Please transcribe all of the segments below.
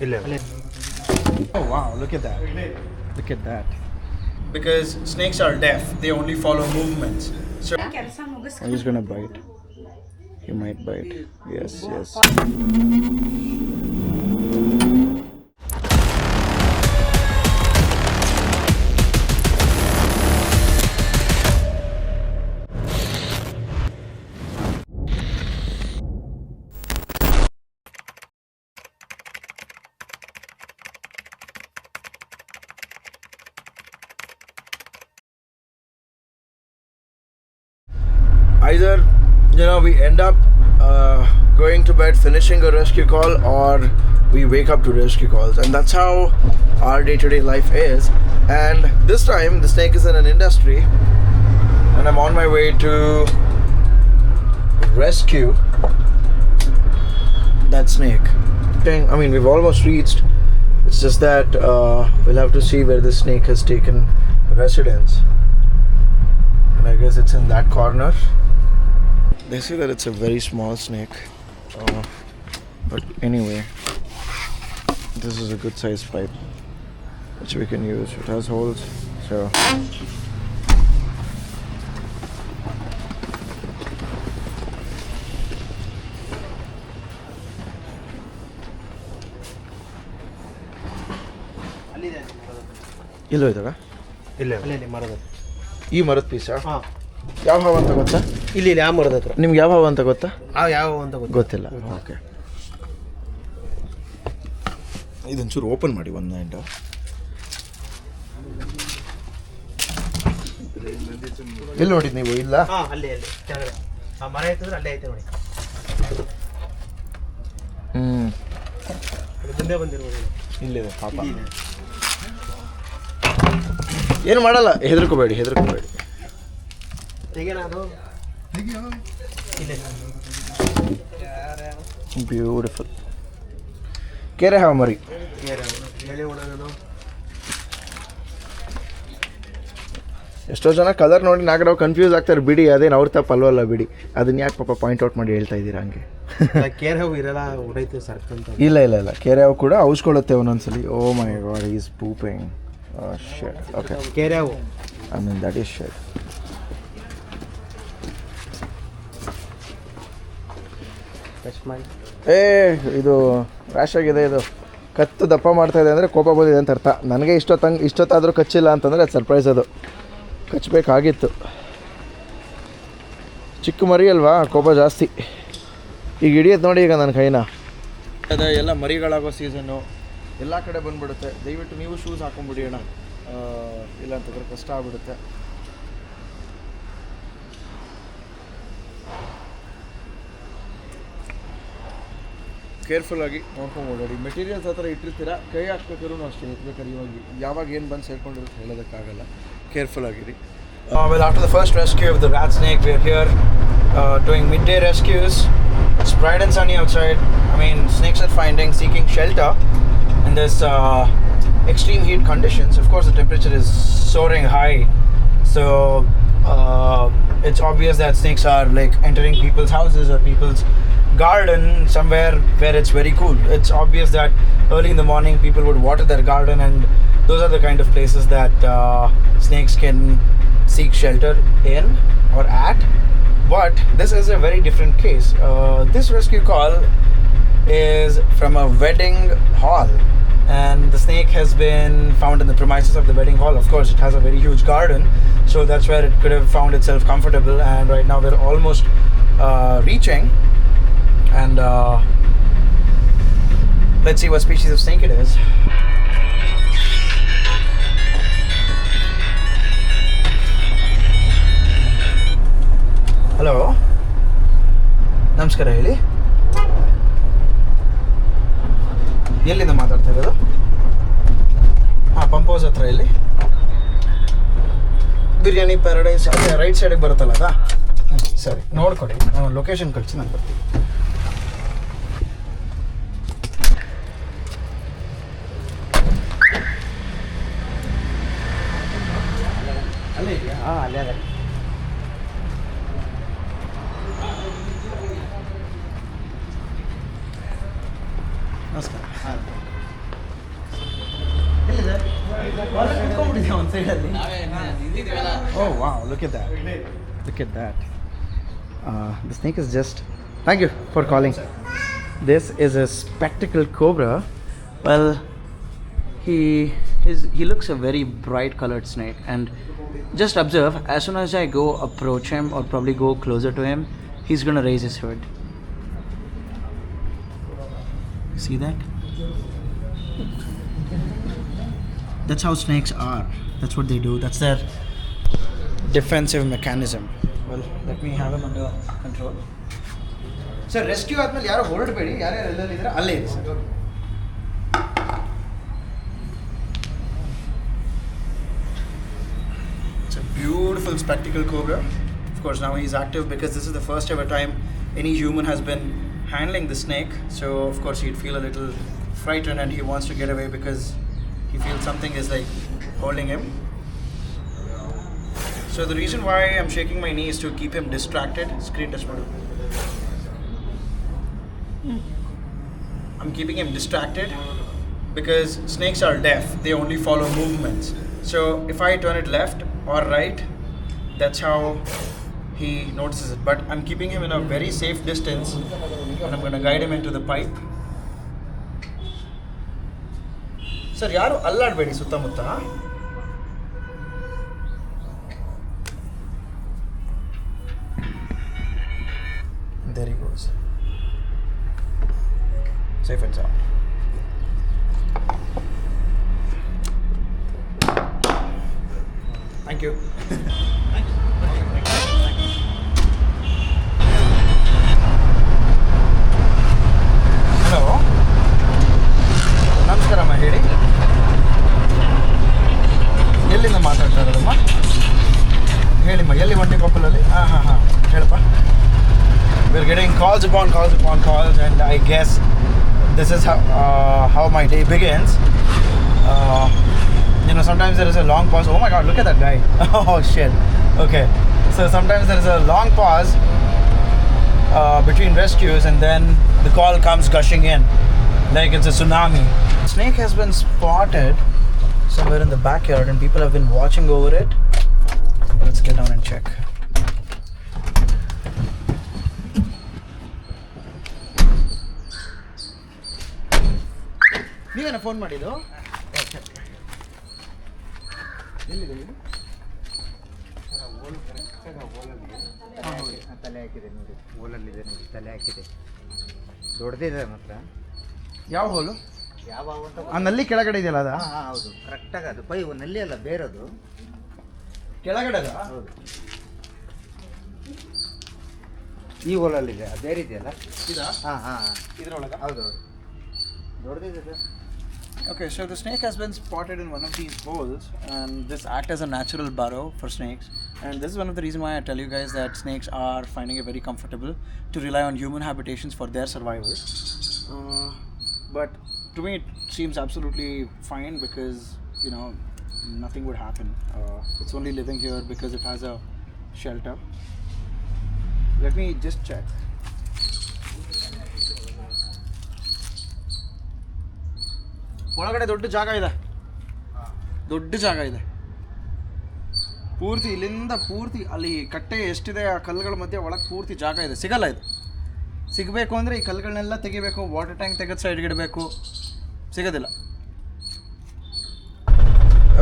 11. Oh wow, look at that. Look at that. Because snakes are deaf, they only follow movements. So I'm just gonna bite. You might bite. Yes, yes. Either we end up going to bed, finishing a rescue call, or we wake up to rescue calls, and that's how our day-to-day life is. And this time the snake is in an industry and I'm on my way to rescue that snake. I mean, we've almost reached. It's just that we'll have to see where this snake has taken residence, and I guess it's in that corner. They say that it's a very small snake, but anyway, this is a good sized pipe which we can use. It has holes, so ಇಲ್ಲೋ ಇದ್ದಾವೆ. ಇಲ್ಲಿ ಮರದ ಈ ಮರದ Pisa? ಹಾಂ. ಯಾವ ಹಾವು ಅಂತ ಗೊತ್ತಾ? ಇಲ್ಲಿ ಆ ಮರದ ಹತ್ರ. ನಿಮ್ಗೆ ಯಾವ ಹಾವು ಅಂತ ಗೊತ್ತಾ? ಯಾವ ಅಂತ ಗೊತ್ತಿಲ್ಲ. ಓಕೆ, ಇದೊಂಚೂರು ಓಪನ್ ಮಾಡಿ ಒಂದು ನೈಟ್. ಎಲ್ಲಿ ನೋಡಿದ್ ನೀವು? ಇಲ್ಲ, ಅಲ್ಲಿ ಕೆಳಗಡೆ ಆ ಮರ ಐತಂದ್ರೆ ಅಲ್ಲೇ ಐತೆ ನೋಡಿ. ಮುಂದೆ ಬಂದಿರ್ಬೋದು. ಇಲ್ಲಿದೆ ಪಾಪ. ಏನು ಮಾಡಲ್ಲ, ಹೆದರ್ಕೋಬೇಡಿ. ಬ್ಯೂಟಿಫುಲ್ ಕೆರೆ ಹಾವು ಮರಿ. ಎಷ್ಟೋ ಜನ ಕಲರ್ ನೋಡಿ ನಾಗರಾವ್ ಕನ್ಫ್ಯೂಸ್ ಆಗ್ತಾರೆ. ಬಿಡಿ, ಅದೇನು ಅವ್ರ ತಪ್ಪಲ್ವಲ್ಲ, ಬಿಡಿ. ಅದನ್ನ ಯಾಕೆ ಪಾಪ ಪಾಯಿಂಟ್ ಔಟ್ ಮಾಡಿ ಹೇಳ್ತಾ ಇದ್ದೀರಾ ಹಂಗೆ? ಕೆರೆ ಹಾವು ಇರಲ್ಲ, ಹೊಡೈತೆ ಸರ್ಕಂತ. ಇಲ್ಲ, ಕೆರೆ ಹಾವು ಕೂಡ ಔಸ್ಕೊಳ್ಳುತ್ತೆ ಒಂದೊಂದ್ಸಲಿ. ಓ ಮೈ ಗಾಡ್, ಈಸ್ ಪೂಪಿಂಗ್. Shit. Okay. ಕೆರೆ ಹಾವು. I mean, that is shit. ಇದು ರ್ಯಾಶ್ ಆಗಿದೆ. ಇದು ಕತ್ತು ದಪ್ಪ ಮಾಡ್ತಾ ಇದೆ ಅಂದರೆ ಕೋಪ ಬಂದಿದೆ ಅಂತ ಅರ್ಥ. ನನಗೆ ಇಷ್ಟೊತ್ತಾದರೂ ಕಚ್ಚಿಲ್ಲ ಅಂತಂದರೆ ಅದು ಸರ್ಪ್ರೈಸ್. ಅದು ಕಚ್ಚಬೇಕಾಗಿತ್ತು. ಚಿಕ್ಕ ಮರಿ ಅಲ್ವಾ, ಕೋಪ ಜಾಸ್ತಿ. ಈಗ ಹಿಡಿಯೋದು ನೋಡಿ ಈಗ ನನ್ನ ಕೈನ. ಅದೇ ಎಲ್ಲ ಮರಿಗಳಾಗೋ ಸೀಸನ್ನು, ಎಲ್ಲ ಕಡೆ ಬಂದುಬಿಡುತ್ತೆ. ದಯವಿಟ್ಟು ನೀವು ಶೂಸ್ ಹಾಕೊಂಡ್ಬಿಡಿ ಅಣ್ಣ, ಇಲ್ಲ ಅಂತಂದರೆ ಕಷ್ಟ ಆಗ್ಬಿಡುತ್ತೆ. ಕೇರ್ಫುಲ್ಲಾಗಿ ನೋಡ್ಕೊಂಡು ಓಡಾಡಿ. ಮೆಟೀರಿಯಲ್ಸ್ ಹತ್ರ ಇಟ್ಟಿರ್ತೀರ, ಕೈ ಹಾಕ್ಬೇಕಾದ್ರೂ ಅಷ್ಟೇ ಎತ್ಬೇಕಾದ್ರೆ ಯಾವಾಗ ಏನು ಬಂದು ಸೇರ್ಕೊಂಡಿರುತ್ತೆ ಹೇಳೋದಕ್ಕಾಗಲ್ಲ. ಕೇರ್ಫುಲ್ಲಾಗಿರಿ. Well, after the first rescue of the rat snake, we're here doing midday rescues. It's bright and sunny outside. I mean, snakes are seeking shelter in this extreme heat conditions. Of course, the temperature is soaring high, so it's obvious that snakes are like entering people's houses or people's garden, somewhere where it's very cool. It's obvious that early in the morning people would water their garden, and those are the kind of places that snakes can seek shelter in or at. But this is a very different case. This rescue call is from a wedding hall, and the snake has been found in the premises of the wedding hall. Of course, it has a very huge garden, so that's where it could have found itself comfortable. And right now we're almost reaching, and let's see what species of snake it is. Hello, ನಮಸ್ಕಾರ. ಹೇಳಿ, ಎಲ್ಲಿಂದ ಮಾತಾಡ್ತಾ ಇರೋದು? Pump house ಹತ್ರ. ಇಲ್ಲಿ biryani paradise ಅದೇ right ಸೈಡಿಗೆ ಬರುತ್ತಲ್ಲ ಅದಾ? ಸರಿ, ನೋಡ್ಕೊಡಿ. ಲೊಕೇಶನ್ ಕಳಿಸಿ, ನಾನು ಬರ್ತೀನಿ. ಅಲ್ಲೇ ಇದೆಯಾ? ಅಲ್ಲೇ ಅದೇ. ನಮಸ್ಕಾರ. Oh wow, look at that. Look at that. The snake is just... Thank you for calling. This is a spectacled cobra. Well, he looks a very bright colored snake, and just observe, as soon as I go approach him or probably go closer to him, he's gonna raise his hood. See that? That's how snakes are. That's what they do. That's their defensive mechanism. Well, let me have him under control. Sir, rescue ಆದ್ಮೇಲೆ ಯಾರು ಹೊರಡಬೇಡಿ, ಯಾರು ಎಲ್ಲೆಲ್ಲಿದ್ರೆ ಅಲ್ಲೇ ಇರಿ sir. It's a beautiful spectacled cobra. Of course, now he's active because this is the first ever time any human has been handling the snake. So, of course, he'd feel a little frightened and he wants to get away because he feels something is like holding him. So the reason why I'm shaking my knee is to keep him distracted. Screen touch mode. I'm keeping him distracted because snakes are deaf. They only follow movements. So if I turn it left or right, that's how he notices it. But I'm keeping him in a very safe distance and I'm going to guide him into the pipe. Sir, yaru alladbedi suttamutta. There he goes. Safe and sound. Thank you. Hello. ನಮಸ್ಕಾರಮ್ಮ, ಹೇಳಿ. ಎಲ್ಲಿಂದ ಮಾತಾಡ್ತಾ ಇರೋದಮ್ಮ? ಹೇಳಿಮ್ಮ, ಎಲ್ಲಿ ಒಂಟಿ ಕೊಪ್ಪಲಲ್ಲಿ? ಹಾಂ ಹೇಳಪ್ಪ. We're getting calls upon calls, and I guess this is how my day begins. Sometimes there is a long pause. Oh my God, look at that guy. Oh shit. Okay. So sometimes there is a long pause between rescues, and then the call comes gushing in like it's a tsunami. Snake has been spotted somewhere in the backyard and people have been watching over it. Let's get down and check. ನೀವೇನ phone ಮಾಡಿದ್ದು? ಎಲ್ಲಿದೆ ಇದು? ತಲೆ ಹಾಕಿದೆ ನೋಡಿ, ಹೋಲಲ್ಲಿದೆ ನೋಡಿ, ತಲೆ ಹಾಕಿದೆ, ದೊಡ್ಡದಿದೆ ಮಾತ್ರ. ಯಾವ ಹೋಲು? ಯಾವ ಅಂತ ಆ ನಲ್ಲಿ ಕೆಳಗಡೆ ಇದೆಯಲ್ಲ ಅದ? ಹಾಂ ಹೌದು, ಕರೆಕ್ಟಾಗಿ ಅದು ಪೈ ನಲ್ಲಿ ಅಲ್ಲ, ಬೇರದು ಕೆಳಗಡೆ ಅದ? ಹೌದು, ಈ ಹೋಲಲ್ಲಿದೆ, ಬೇರೆ ಇದೆಯಲ್ಲ. ಇದಾ? ಹಾಂ ಇದ್ರೊಳಗೆ? ಹೌದು ದೊಡ್ಡದಿದೆ sir. Okay, so the snake has been spotted in one of these holes, and this acts as a natural burrow for snakes. And this is one of the reasons why I tell you guys that snakes are finding it very comfortable to rely on human habitations for their survival. But to me, it seems absolutely fine because nothing would happen. It's only living here because it has a shelter. Let me just check. ಒಳಗಡೆ ದೊಡ್ಡ ಜಾಗ ಇದೆ, ಪೂರ್ತಿ ಇಲ್ಲಿಂದ ಪೂರ್ತಿ ಅಲ್ಲಿ ಕಟ್ಟೆ ಎಷ್ಟಿದೆ ಆ ಕಲ್ಲುಗಳ ಮಧ್ಯೆ ಒಳಗೆ ಪೂರ್ತಿ ಜಾಗ ಇದೆ. ಸಿಗಲ್ಲ ಇದು. ಸಿಗಬೇಕು ಅಂದರೆ ಈ ಕಲ್ಲುಗಳನ್ನೆಲ್ಲ ತೆಗಿಬೇಕು, ವಾಟರ್ ಟ್ಯಾಂಕ್ ತೆಗೆದು ಸೈಡ್ಗೆ ಇಡಬೇಕು, ಸಿಗೋದಿಲ್ಲ.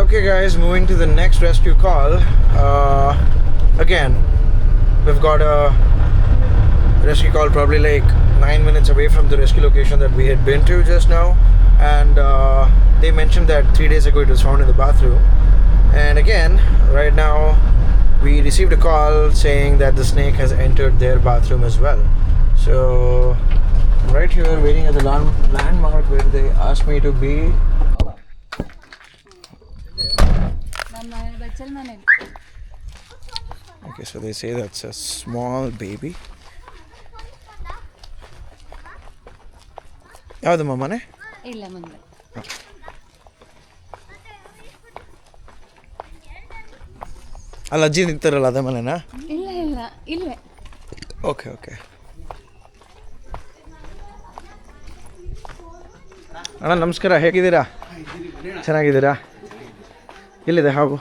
Okay guys, moving to the next rescue call. Again, we've got a rescue call probably like 9 minutes away from the rescue location that we had been to just now. And they mentioned that 3 days ago it was found in the bathroom. And again, right now we received a call saying that the snake has entered their bathroom as well. So right here waiting at the landmark where they asked me to be. Okay, so they say that's a small baby. ಯಾವ್ದಮ್ಮ ಮನೆ? ಇಲ್ಲ ಮುಂದೆ. ಅಲ್ಲ ಅಜ್ಜಿ ನಿಂತಾರಲ್ಲ ಅದೇ ಮನೆನಾ? ಇಲ್ಲ ಇಲ್ವೇ. Okay ಅಣ್ಣ ನಮಸ್ಕಾರ, ಹೇಗಿದ್ದೀರಾ? ಚೆನ್ನಾಗಿದ್ದೀರಾ? ಎಲ್ಲಿದೆ ಹಾವು?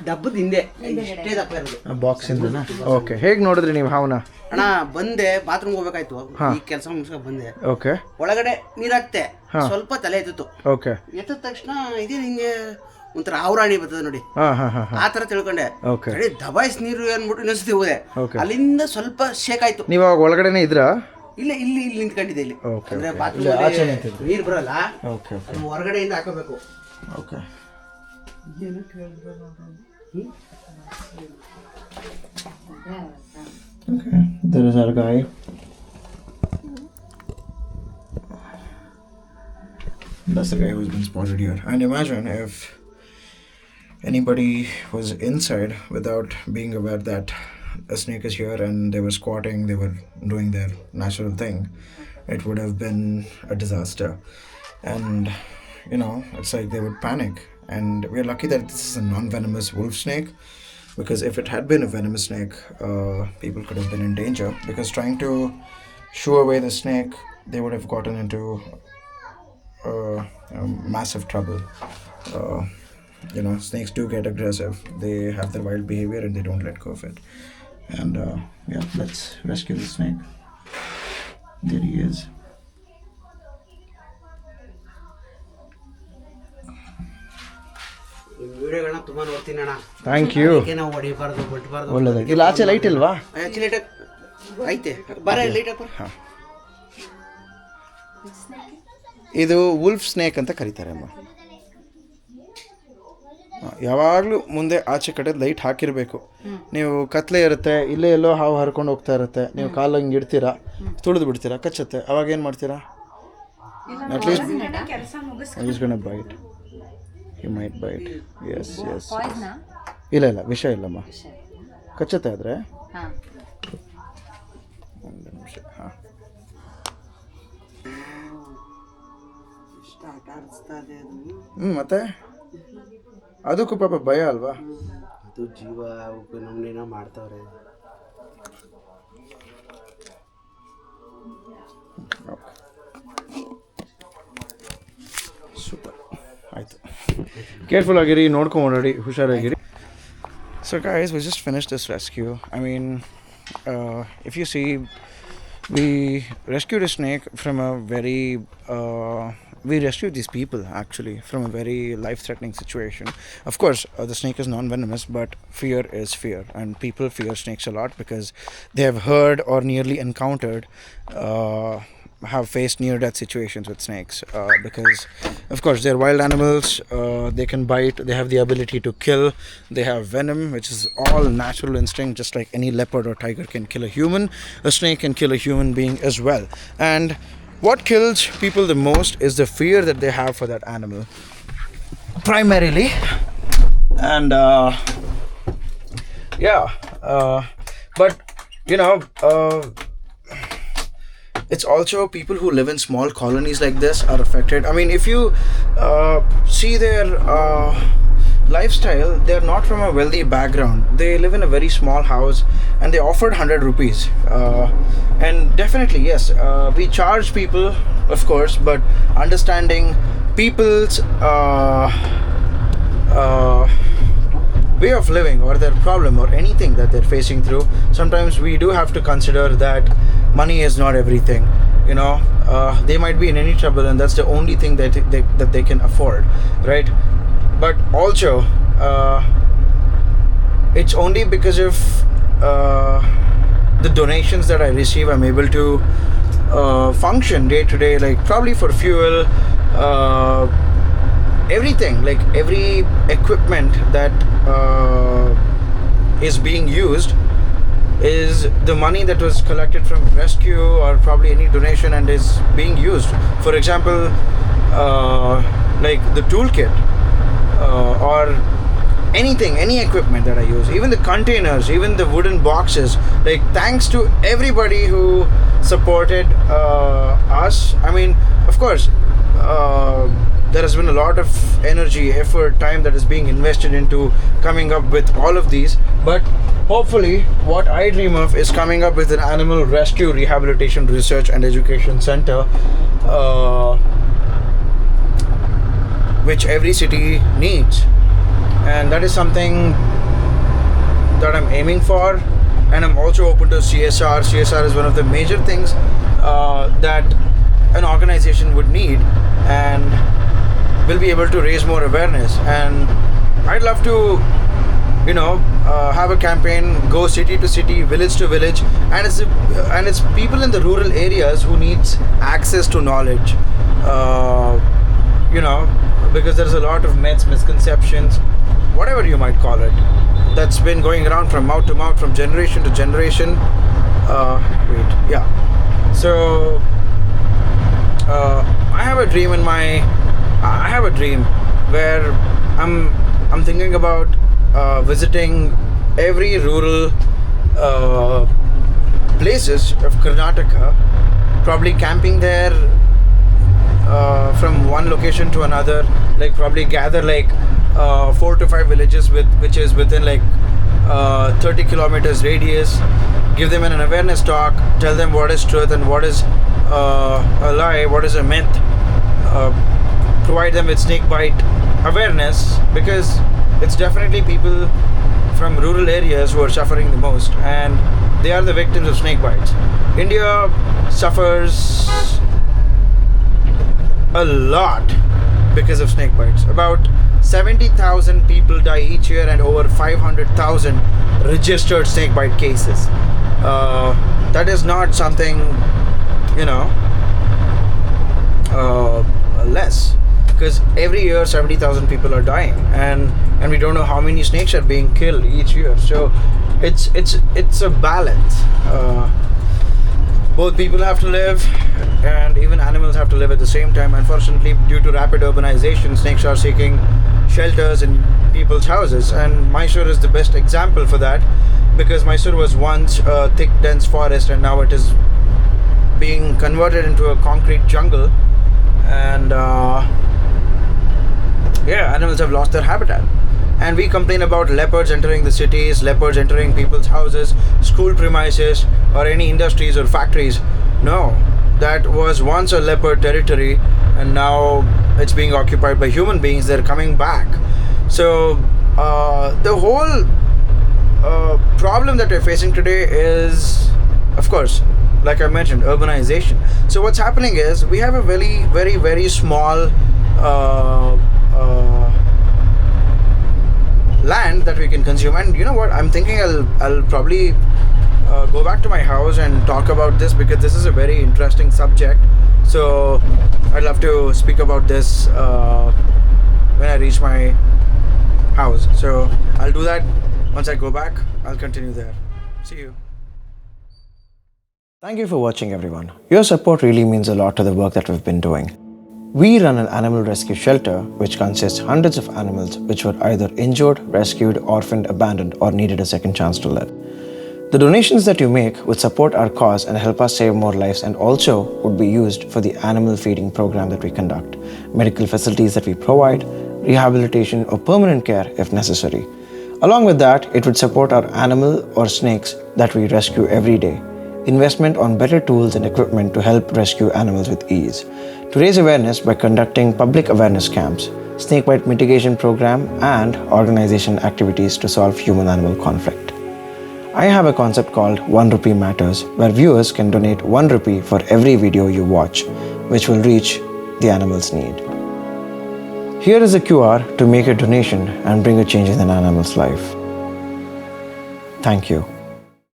ಡಬ್ಬದ ಹಿಂದೆ ಇಷ್ಟೇ ದಪ್ಪ ಇರೋದು. ಬಾಕ್ಸ್ ಇಂದನಾ? ಓಕೆ. ಹೇಗೆ ನೋಡಿದ್ರಿ ನೀವು ಹಾವನ್ನ? ಅಣ್ಣ ಬಂದೆ ಬಾತ್ರೂಮ್ ಹೋಗ್ಬೇಕಾಯ್ತು, ಈ ಕೆಲಸ ಮುಗಿಸ್ಕೊಂಡು ಬಂದೆ. ಓಕೆ. ಒಳಗಡೆ ನೀರಾಕ್ತೆ, ಸ್ವಲ್ಪ ತಲೆ ಎತ್ತಿತ್ತು. ಓಕೆ. ಎತ್ತಿದ ತಕ್ಷಣ ಇದೇ ಹಿಂಗೆ ಒಂಥರ ಆವರಾಣಿ ಬರ್ತದೆ ನೋಡಿ, ಆ ತರ ತಿಳ್ಕೊಂಡೆ. ದಬಾಯಿಸ್ ನೀರು ಅನ್ಬಿಟ್ಟು ಇನ್ನೊಂದ್ಸತಿ ಹೋದೆ, ಅಲ್ಲಿಂದ ಸ್ವಲ್ಪ ಶೇಕ್ ಆಯ್ತು. ನೀವು ಅವಾಗ ಒಳಗಡೆನೆ ಇದ್ರಾ? ಇಲ್ಲ, ಇಲ್ಲಿ ನಿಂತ್ಕೊಂಡಿದ್ದೆ. ಇಲ್ಲಿ ಅಂದ್ರೆ ಬಾತ್ರೂಮ್ ನೀರು ಬರಲ್ಲ, ಅದು ಹೊರಗಡೆಯಿಂದ ಹಾಕೋಬೇಕು. Okay. There is our guy. That's the guy who's been spotted here. And imagine if anybody was inside without being aware that a snake is here and they were squatting, they were doing their natural thing, it would have been a disaster. And you know, it's like they would panic. And we're lucky that this is a non-venomous wolf snake, because if it had been a venomous snake, people could have been in danger, because trying to shoo away the snake, they would have gotten into massive trouble. You know, snakes do get aggressive. They have their wild behavior and they don't let go of it. And yeah, let's rescue the snake. There he is. ವಿಡಿಯೋಗಳನ್ನ ತುಂಬಾ ನೋಡ್ತೀನಿ ಅಣ್ಣ. Thank you. ನಾವು ಹೊಡಿಬಾರ್ದು ಬಿಟ್ಬಾರ್ದು. ಒಳ್ಳೆದಾಗಿ. ಇಲ್ಲ ಆಚೆ light ಇಲ್ವಾ? Light ಐತೆ, ಬರ ಲೈಟ್ ಹಾಕು. ಇದು ವುಲ್ಫ್ ಸ್ನೇಕ್ ಅಂತ ಕರೀತಾರೆ ಅಮ್ಮ. ಯಾವಾಗಲೂ ಮುಂದೆ ಆಚೆ ಕಡೆ ಲೈಟ್ ಹಾಕಿರಬೇಕು. ನೀವು ಕತ್ಲೆ ಇರುತ್ತೆ, ಇಲ್ಲೇ ಎಲ್ಲೋ ಹಾವು ಹರ್ಕೊಂಡು ಹೋಗ್ತಾ ಇರುತ್ತೆ, ನೀವು ಕಾಲು ಹಿಂಗೆ ಇಡ್ತೀರಾ, ತುಳಿದು ಬಿಡ್ತೀರಾ, ಕಚ್ಚತ್ತೆ. ಅವಾಗ ಏನು ಮಾಡ್ತೀರಾ? At least is gonna bite. He might bite. Yes. ಇಲ್ಲ ವಿಷ ಇಲ್ಲಮ್ಮ, ಕಚ್ಚತ್ತೆ. ಆದರೆ ಒಂದು ನಿಮಿಷ. ಮತ್ತೆ ಅದಕ್ಕೂ ಪಾಪ ಭಯ ಅಲ್ವಾ? ಅದು ಜೀವ ನಮ್ಮನ್ನೇನೋ ಮಾಡ್ತಾವ್ರೆ. ಸೂಪರ್ ಆಯಿತು. ಕೇರ್ಫುಲ್ ಆಗಿರಿ, ನೋಡ್ಕೊಂಡ್ರಿ, ಹುಷಾರಾಗಿರಿ. So guys, we just finished this rescue. I mean, if you see, we rescued a snake from a very we rescued these people actually from a very life-threatening situation. Of course, the snake is non-venomous, but fear is fear, and people fear snakes a lot because they have heard or nearly encountered have faced near-death situations with snakes, because of course they're wild animals. They can bite, they have the ability to kill, they have venom, which is all natural instinct. Just like any leopard or tiger can kill a human, a snake can kill a human being as well. And what kills people the most is the fear that they have for that animal, primarily. And but you know, it's also people who live in small colonies like this are affected. I mean, if you see their lifestyle, they're not from a wealthy background. They live in a very small house and they offered 100 rupees. And definitely, yes, we charge people, of course, but understanding people's way of living or their problem or anything that they're facing through, sometimes we do have to consider that money is not everything. You know, they might be in any trouble and that's the only thing that they can afford, right? But also it's only because of the donations that I receive, I'm able to function day to day, like probably for fuel, everything, like every equipment that is being used is the money that was collected from rescue or probably any donation and is being used. For example, like the toolkit or anything, any equipment that I use, even the containers, even the wooden boxes, like thanks to everybody who supported us. I mean, of course, there has been a lot of energy, effort, time that is being invested into coming up with all of these, but hopefully what I dream of is coming up with an animal rescue, rehabilitation, research and education center, which every city needs. and that is something that I'm aiming for. And I'm also open to CSR. CSR is one of the major things that an organization would need, and will be able to raise more awareness. And I'd love to, have a campaign, go city to city, village to village, and it's people in the rural areas who needs access to knowledge. Because there's a lot of myths, misconceptions, whatever you might call it, that's been going around from mouth to mouth, from generation to generation. So I have a dream where I'm thinking about visiting every rural places of Karnataka, probably camping there from one location to another, like probably gather 4 to 5 villages which is within 30 kilometers radius, give them an awareness talk, tell them what is truth and what is a lie, what is a myth, provide them with snake bite awareness, because it's definitely people from rural areas who are suffering the most, and they are the victims of snake bites. India suffers a lot because of snake bites. About 70,000 people die each year, and over 500,000 registered snake bite cases. That is not something, less, because every year 70,000 people are dying, and we don't know how many snakes are being killed each year. So it's a balance. Both people have to live, and even animals have to live at the same time. Unfortunately, due to rapid urbanization, snakes are seeking shelters in people's houses, and Mysore is the best example for that, because Mysore was once a thick, dense forest, and now it is being converted into a concrete jungle, and animals have lost their habitat. And we complain about leopards entering the cities, leopards entering people's houses, school premises, or any industries or factories. No, that was once a leopard territory, and now it's being occupied by human beings. They're coming back. So the whole problem that we're facing today is, of course, like I mentioned, urbanization. So what's happening is we have a very, very, very small land that we can consume. And you know what, I'm thinking I'll probably go back to my house and talk about this, because this is a very interesting subject. So I'd love to speak about this when I reach my house. So I'll do that once I go back. I'll continue there. See you. Thank you for watching, everyone. Your support really means a lot to the work that we've been doing. We run an animal rescue shelter which consists hundreds of animals which were either injured, rescued, orphaned, abandoned, or needed a second chance to live. The donations that you make would support our cause and help us save more lives, and also would be used for the animal feeding program that we conduct, medical facilities that we provide, rehabilitation or permanent care if necessary. Along with that, it would support our animal or snakes that we rescue every day, investment on better tools and equipment to help rescue animals with ease, to raise awareness by conducting public awareness camps, snakebite mitigation program, and organization activities to solve human-animal conflict. I have a concept called 1 Rupee Matters, where viewers can donate 1 rupee for every video you watch, which will reach the animal's need. Here is a QR to make a donation and bring a change in an animal's life. Thank you.